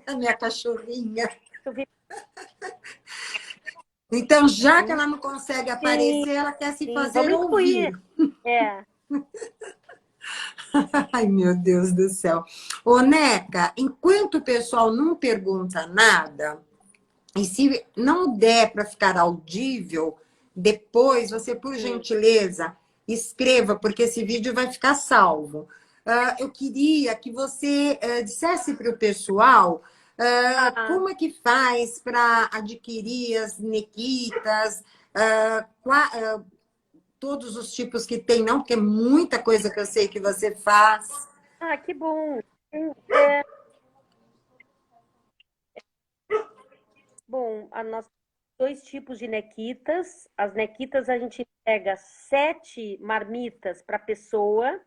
A minha cachorrinha. Então, já que ela não consegue aparecer, ela quer se fazer ouvir. Ai, meu Deus do céu. Ô, Neca, enquanto o pessoal não pergunta nada, e se não der para ficar audível, depois você, por gentileza, escreva, porque esse vídeo vai ficar salvo. Eu queria que você dissesse para o pessoal como é que faz para adquirir as nequitas, todos os tipos que tem, não, porque é muita coisa que eu sei que você faz. Que bom. Bom, nós temos 2 tipos de nequitas. As nequitas a gente pega 7 marmitas para pessoa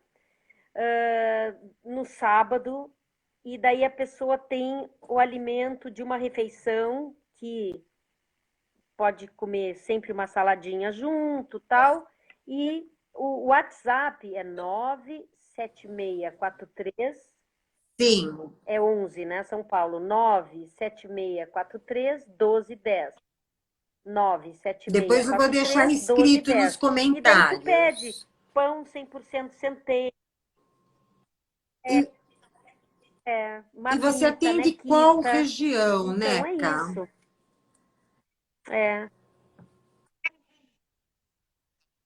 no sábado, e daí a pessoa tem o alimento de uma refeição, que pode comer sempre uma saladinha junto, tal. E o WhatsApp é 97643. Sim. É 11, né? São Paulo. 97643 1210. 97643 Depois eu vou deixar escrito nos comentários. E daí tu pede pão 100% centeio. E você atende qual região, então, Neca? É isso.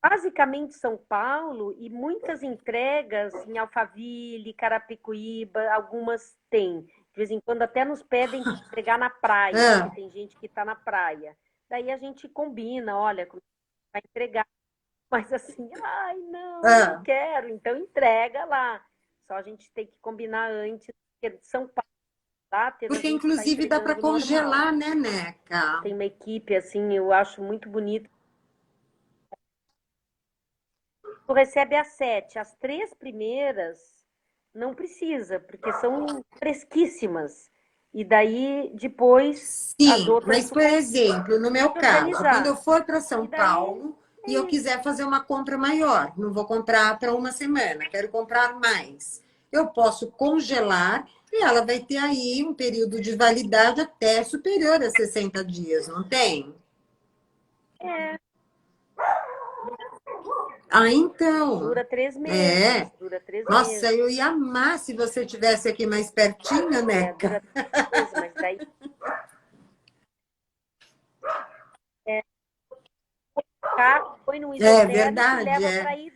Basicamente São Paulo, e muitas entregas em Alphaville, Carapicuíba, algumas têm. De vez em quando até nos pedem para entregar na praia, porque tem gente que está na praia. Daí a gente combina, olha, como vai entregar. Mas assim, ai, não quero, então entrega lá. Só a gente tem que combinar antes, porque São Paulo, porque inclusive dá para congelar, né, Neca? Tem uma equipe assim, eu acho muito bonito. Tu recebe as 7, as 3 primeiras não precisa, porque são fresquíssimas. E daí, depois, as outras... Mas, por exemplo, no meu caso, quando eu for para São Paulo e eu quiser fazer uma compra maior, não vou comprar para uma semana, quero comprar mais, eu posso congelar e ela vai ter aí um período de validade até superior a 60 dias, não tem? Então. Dura 3 meses. Nossa, eu ia amar se você estivesse aqui mais pertinho, né? Dura 3 meses, mas daí... põe no isopédio e leva para ir.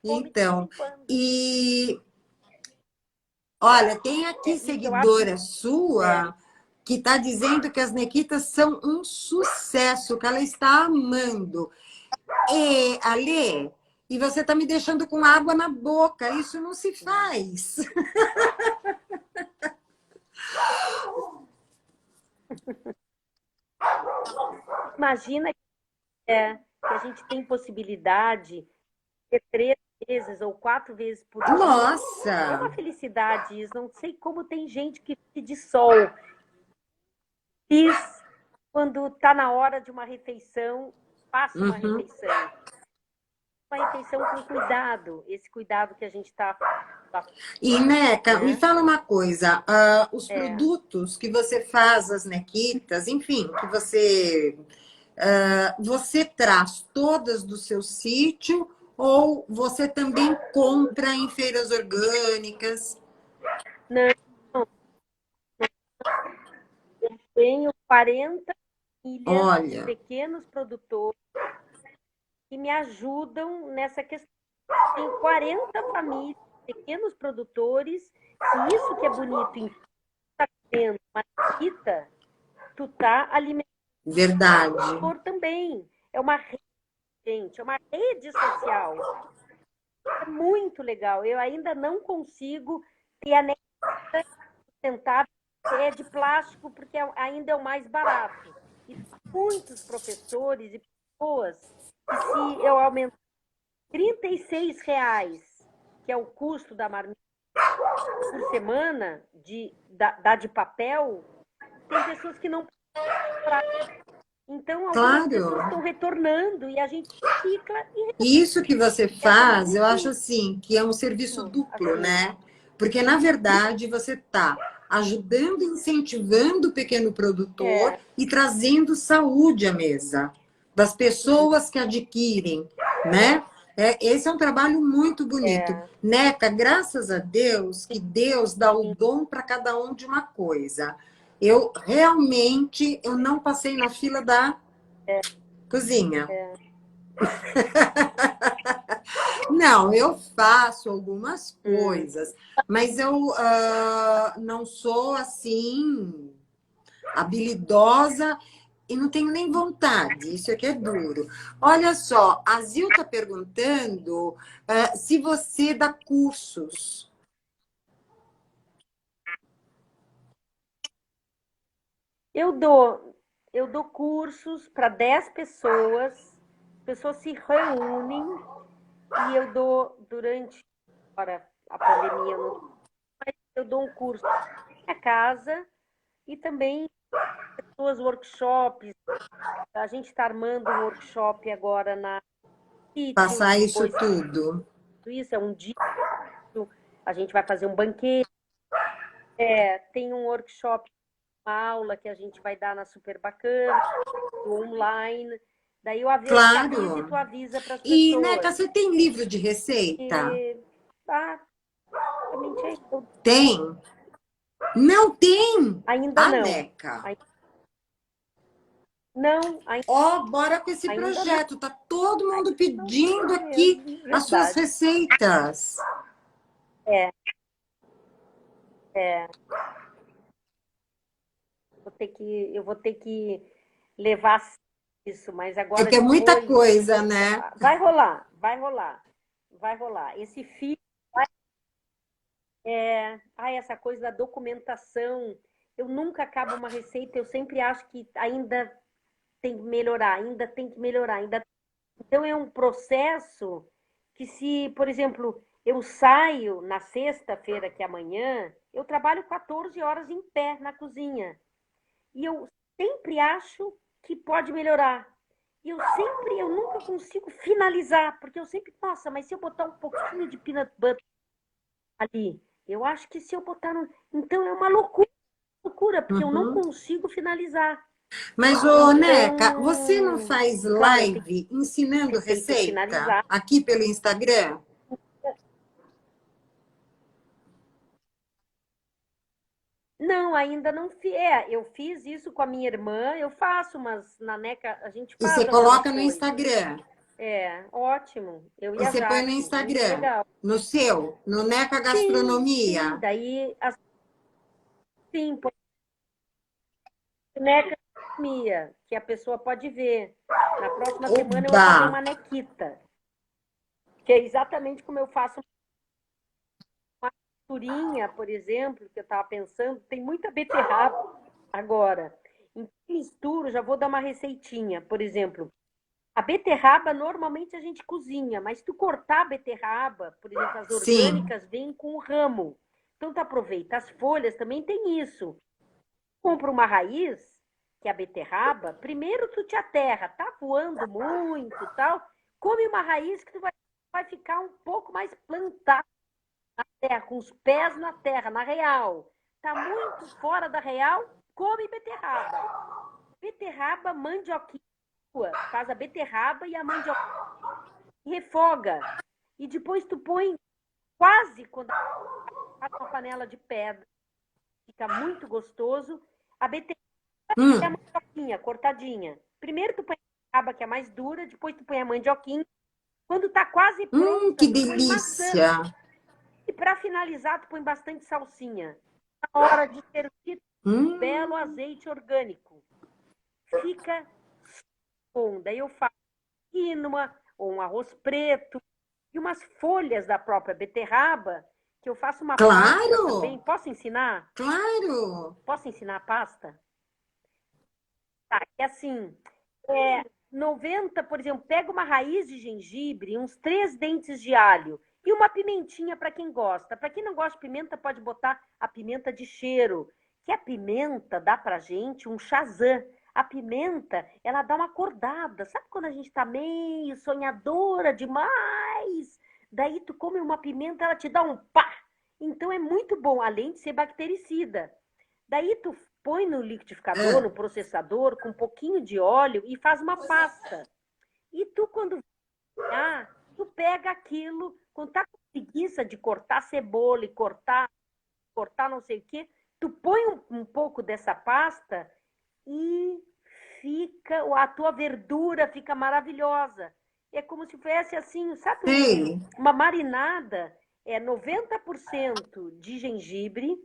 come de vez Então, em quando. e olha, tem aqui Isso eu acho. seguidora É, sua que está dizendo que as Nequitas são um sucesso, que ela está amando. E, Alê, e você está me deixando com água na boca. Isso não se faz. imagina que a gente tem possibilidade de ter 3 vezes ou 4 vezes por dia. É Nossa, uma felicidade isso. Não sei como tem gente que vive de sol. Fiz quando está na hora de uma refeição, faço uma uhum. refeição. Uma refeição com cuidado. Esse cuidado que a gente está, E, Neca, me né? fala uma coisa: os produtos que você faz, as Nequitas, enfim, que você traz todas do seu sítio ou você também compra em feiras orgânicas? Não, tenho 40 famílias de Olha, pequenos produtores que me ajudam nessa questão. Tem 40 famílias, pequenos produtores. Se isso que é bonito em uma visita, tu tá alimentando verdade. também. É uma rede, gente, é uma rede social. É muito legal. Eu ainda não consigo ter a tentar é de plástico, porque ainda é o mais barato. E muitos professores e pessoas que se eu aumentar R$ 36, que é o custo da marmita por semana, de papel, tem pessoas que não. Então, algumas pessoas Claro. estão retornando e a gente recicla e E isso que você essa faz, eu acho magnitude. assim, que é um serviço duplo, Assim, né? Porque, na verdade, você está ajudando, incentivando o pequeno produtor é, e trazendo saúde à mesa das pessoas que adquirem, né? Esse é um trabalho muito bonito. é, Neca, graças a Deus, que Deus dá o dom para cada um de uma coisa. Eu realmente eu não passei na fila da cozinha. Não, eu faço algumas hum, coisas, mas eu não sou assim habilidosa e não tenho nem vontade. Isso aqui é duro. Olha só, a Zil está perguntando se você dá cursos. eu dou, eu dou cursos para 10 pessoas, pessoas se reúnem e eu dou durante agora, a pandemia, eu dou um curso na minha casa e também duas workshops. A gente está armando um workshop agora na City, Passar isso depois tudo. isso é um dia, a gente vai fazer um banquete, tem um workshop, uma aula que a gente vai dar na Super Bacana, online. Daí eu te aviso e Claro. tu avisa para as E, Neca, pessoas. você tem livro de receita? E, ah, realmente Tem? Não tem? ainda A não. Neca. Não, Ó, bora com esse ainda não. projeto. Tá todo mundo Não tem pedindo aqui mesmo, as suas verdade. receitas. É, é. Eu vou ter que levar isso, mas É agora que é muita depois coisa, né? vai rolar, vai rolar, vai rolar. Esse filho, essa coisa da documentação, eu nunca acabo uma receita, eu sempre acho que ainda tem que melhorar, ainda tem que melhorar, ainda. Então é um processo que se, por exemplo, eu saio na sexta-feira, que é amanhã, eu trabalho 14 horas em pé na cozinha. E eu sempre acho que pode melhorar. E eu nunca consigo finalizar, porque eu sempre, nossa, mas se eu botar um pouquinho de peanut butter ali, eu acho que se eu botar no. Então é uma loucura, porque eu não Uhum. consigo finalizar. Mas, ô, Neca, você não Então, faz claro, eu tenho live ensinando receita receita finalizar. aqui pelo Instagram? Não, ainda não fiz. Eu fiz isso com a minha irmã, eu faço, mas na NECA a gente E faz você algumas coloca no coisas. Instagram? Ótimo. Eu e a Você põe no Jaque, muito Instagram, legal. no seu, no Neca Sim, Gastronomia. daí, assim, põe boneca Mia, que a pessoa pode ver. Na próxima semana eu vou Oba! fazer uma nequita, que é exatamente como eu faço uma misturinha, por exemplo, que eu estava pensando, tem muita beterraba agora. Então, misturo, já vou dar uma receitinha, por exemplo. A beterraba, normalmente a gente cozinha, mas se tu cortar a beterraba, por exemplo, as Sim. orgânicas vêm com o ramo. Então, tu aproveita. As folhas também tem isso. Compra uma raiz, que é a beterraba, primeiro tu te aterra, tá voando muito tal, come uma raiz que tu vai ficar um pouco mais plantado na terra, com os pés na terra, na real. Tá muito fora da real, come beterraba. Beterraba, mandioquinha, faz a beterraba e a mandioquinha refoga. E depois tu põe quase quando faz uma panela de pedra, fica muito gostoso. A beterraba é a Hum, mandioquinha cortadinha. Primeiro tu põe a beterraba, que é mais dura, depois tu põe a mandioquinha. Quando tá quase pronta, que tu põe maçã. delícia. E para finalizar, tu põe bastante salsinha. Na hora de servir, belo Hum, azeite orgânico. Fica bom. Daí eu faço quinoa ou um arroz preto e umas folhas da própria beterraba, que eu faço uma pasta também. claro, Posso ensinar? claro. Posso ensinar a pasta? Tá, é assim, é, 90, por exemplo, pega uma raiz de gengibre, uns 3 dentes de alho e uma pimentinha para quem gosta. Para quem não gosta de pimenta, pode botar a pimenta de cheiro, que a pimenta dá pra gente um chazã. A pimenta, ela dá uma acordada. Sabe quando a gente tá meio sonhadora demais? Daí tu come uma pimenta, ela te dá um pá. Então é muito bom, além de ser bactericida. Daí tu põe no liquidificador, Ah, no processador, com um pouquinho de óleo e faz uma pasta. E tu, quando tu pega aquilo, quando tá com preguiça de cortar cebola e cortar não sei o quê, tu põe um pouco dessa pasta e fica, a tua verdura fica maravilhosa. É como se fosse assim, sabe, sei. uma marinada, 90% de gengibre,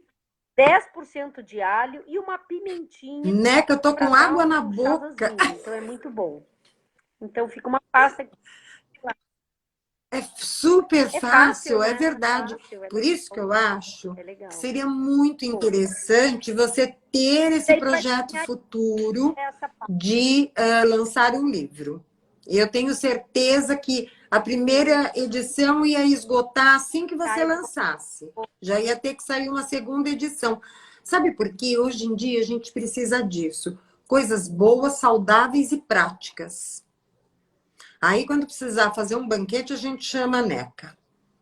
10% de alho e uma pimentinha Né, que eu tô para com dar água na um boca. chazazinho. Então é muito bom. Então fica uma pasta. É super É fácil, fácil, é né? É verdade. fácil, é Por isso que legal. eu acho É que legal. seria muito Bom, interessante você ter esse daí tu vai projeto ganhar futuro essa pasta. de lançar um livro. E eu tenho certeza que a primeira edição ia esgotar assim que você Tá, eu lançasse. Já ia ter que sair uma segunda edição. Sabe por quê? Hoje em dia a gente precisa disso. Coisas boas, saudáveis e práticas. Aí, quando precisar fazer um banquete, a gente chama a Neca,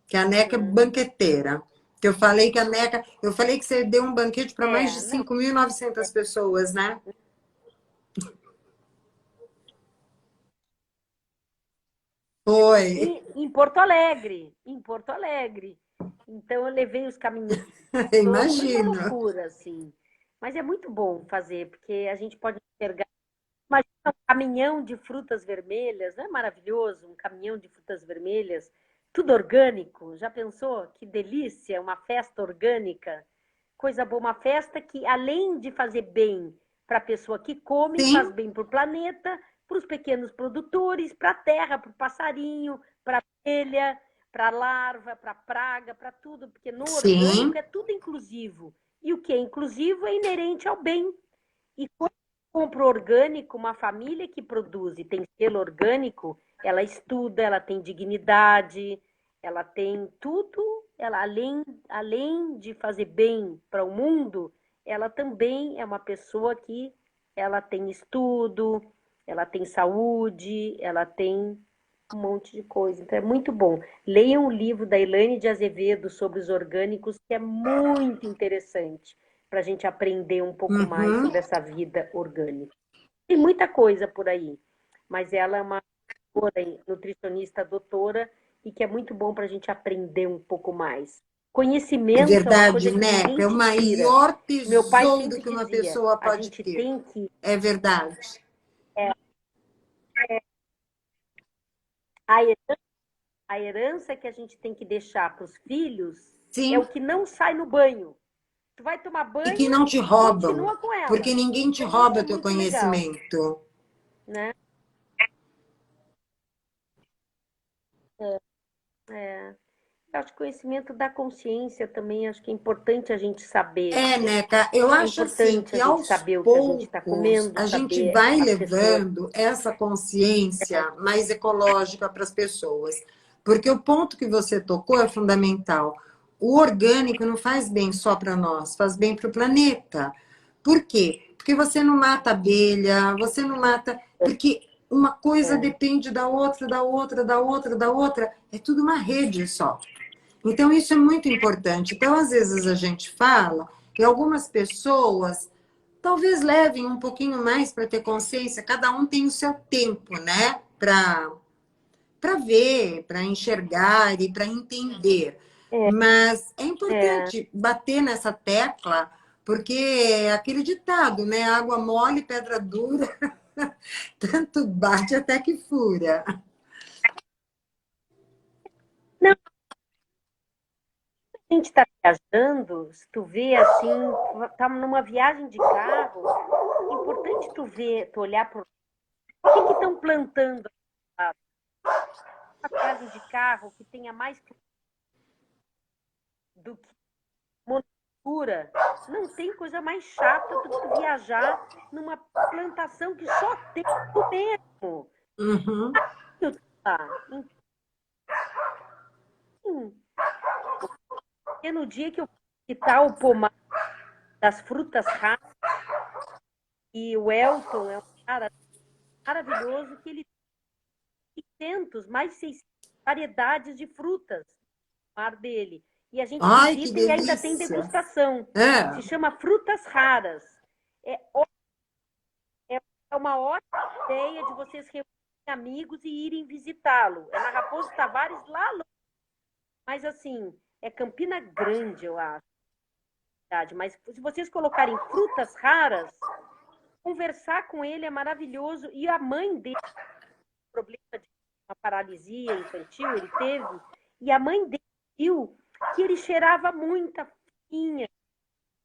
que a Neca é banqueteira. Que eu falei que você deu um banquete para mais de não. 5.900 pessoas, né? Foi, E em Porto Alegre, Então eu levei os caminhões, foi uma imagino. loucura, assim. Mas é muito bom fazer, porque a gente pode enxergar. Imagina um caminhão de frutas vermelhas, não é maravilhoso? Um caminhão de frutas vermelhas, tudo orgânico. Já pensou? Que delícia, uma festa orgânica. Coisa boa, uma festa que, além de fazer bem para a pessoa que come, faz Sim, bem para o planeta, para os pequenos produtores, para a terra, para o passarinho, para a abelha, para a larva, para a praga, para tudo, porque no orgânico sim, é tudo inclusivo. E o que é inclusivo é inerente ao bem. E quando compra orgânico, uma família que produz e tem selo orgânico, ela estuda, ela tem dignidade, ela tem tudo, ela além de fazer bem para o mundo, ela também é uma pessoa que ela tem estudo, ela tem saúde, ela tem um monte de coisa. Então é muito bom. Leiam o livro da Elaine de Azevedo sobre os orgânicos, que é muito interessante para a gente aprender um pouco mais uhum, sobre essa vida orgânica. Tem muita coisa por aí, mas ela é uma nutricionista doutora e que é muito bom para a gente aprender um pouco mais. é Conhecimento é uma verdade, coisa que Neca. ninguém É o te tira. maior Meu pai tesouro sempre que uma dizia: pessoa a pode gente ter. tem que É verdade. A herança, a herança que a gente tem que deixar para os filhos é Sim, o que não sai no banho. Tu vai tomar e que banho, não te roubam, continua com porque ela. ninguém te Então, isso rouba é teu muito legal, conhecimento. né? É. Eu acho que conhecimento da consciência também, acho que é importante a gente saber. É, Neca, eu É acho assim importante que a gente aos saber o que a gente está poucos comendo, a gente saber vai as pessoas. levando essa consciência mais ecológica para as pessoas. Porque o ponto que você tocou é fundamental. O orgânico não faz bem só para nós, faz bem para o planeta. Por quê? Porque você não mata abelha, você não mata. Porque uma coisa É, depende da outra, da outra, da outra, da outra. É tudo uma rede só. Então, isso é muito importante. Então, às vezes a gente fala que algumas pessoas talvez levem um pouquinho mais para ter consciência, cada um tem o seu tempo, né? Para ver, para enxergar e para entender. é, Mas é é. importante bater nessa tecla, porque é aquele ditado, né? Água mole, pedra dura, tanto bate até que fura. Não, a gente está viajando, se tu vê assim, tá numa viagem de carro, é importante tu ver, tu olhar para o que estão plantando lá. Uma viagem de carro que tenha mais do que monocultura. Não tem coisa mais chata do que tu viajar numa plantação que só tem o mesmo. Uhum, Tá? Enfim, porque no dia que eu visitar o pomar das frutas raras, e o Elton é um cara maravilhoso que ele tem 600, mais 600 variedades de frutas no mar dele. E a gente ai, que visita e ainda tem delícia! degustação. É. Se chama Frutas Raras. É, é uma ótima ideia de vocês reunirem amigos e irem visitá-lo. É na Raposo Tavares, lá longe. Mas assim, é Campina Grande, eu acho. Mas se vocês colocarem frutas raras, conversar com ele é maravilhoso. E a mãe dele, problema de uma paralisia infantil, ele teve, e a mãe dele viu que ele cheirava muita farinha.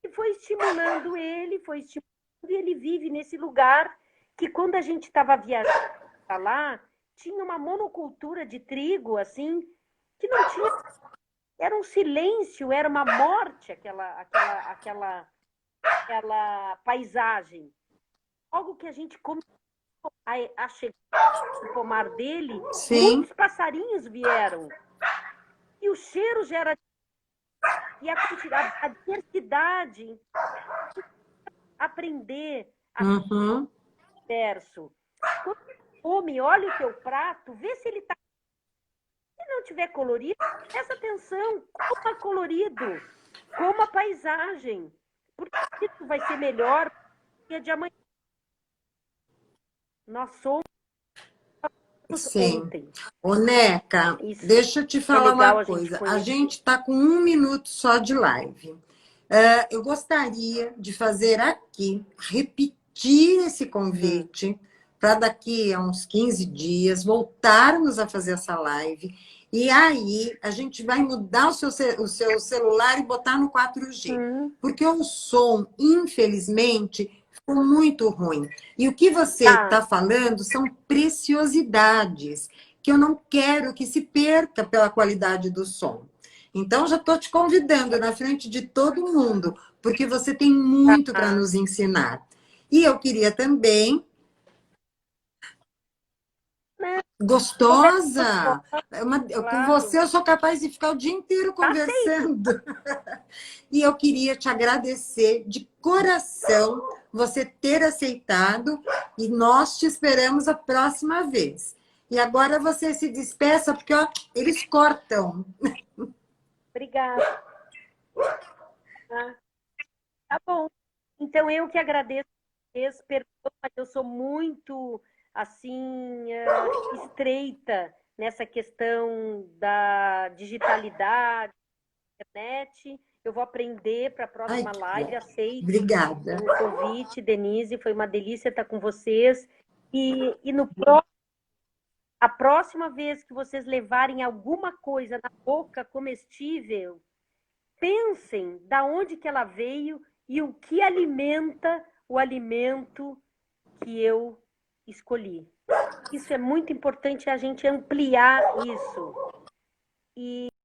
E foi estimulando ele, foi estimulando, e ele vive nesse lugar que quando a gente estava viajando para lá, tinha uma monocultura de trigo, assim, que não tinha. Era um silêncio, era uma morte aquela paisagem. Algo que a gente começou a chegar no pomar dele, Sim, muitos passarinhos vieram. E o cheiro já era. E a diversidade, aprender a uhum, verso. Quando come, olha o teu prato, vê se ele está. Se não tiver colorido, presta atenção, coma colorido, coma paisagem. Porque isso vai ser melhor no dia de amanhã. Nós somos sim. ontem. Ô, Neca, Isso deixa eu te é falar uma legal a gente coisa. A conhecer. gente está com 1 minuto só de live. Eu gostaria de fazer aqui, repetir esse convite para daqui a uns 15 dias voltarmos a fazer essa live. E aí a gente vai mudar o seu celular e botar no 4G. Hum, Porque o som, infelizmente, ficou muito ruim. E o que você tá. está falando são preciosidades que eu não quero que se perca pela qualidade do som. Então, já estou te convidando na frente de todo mundo, porque você tem muito para Tá. nos ensinar. E eu queria também, Né? Conversa gostosa, gostosa, com claro. você eu sou capaz de ficar o dia inteiro Tá aceito. conversando. E eu queria te agradecer de coração você ter aceitado e nós te esperamos a próxima vez. E agora você se despeça, porque ó, eles cortam. Obrigada. Tá bom. Então, eu que agradeço. Perdoa, mas eu sou muito, assim, estreita nessa questão da digitalidade, internet. Eu vou aprender para a Ai, próxima que live. bom. Aceito Obrigada. o convite, Denise. Foi uma delícia estar com vocês. E no próximo A próxima vez que vocês levarem alguma coisa na boca comestível, pensem da onde que ela veio e o que alimenta o alimento que eu escolhi. Isso é muito importante a gente ampliar isso. E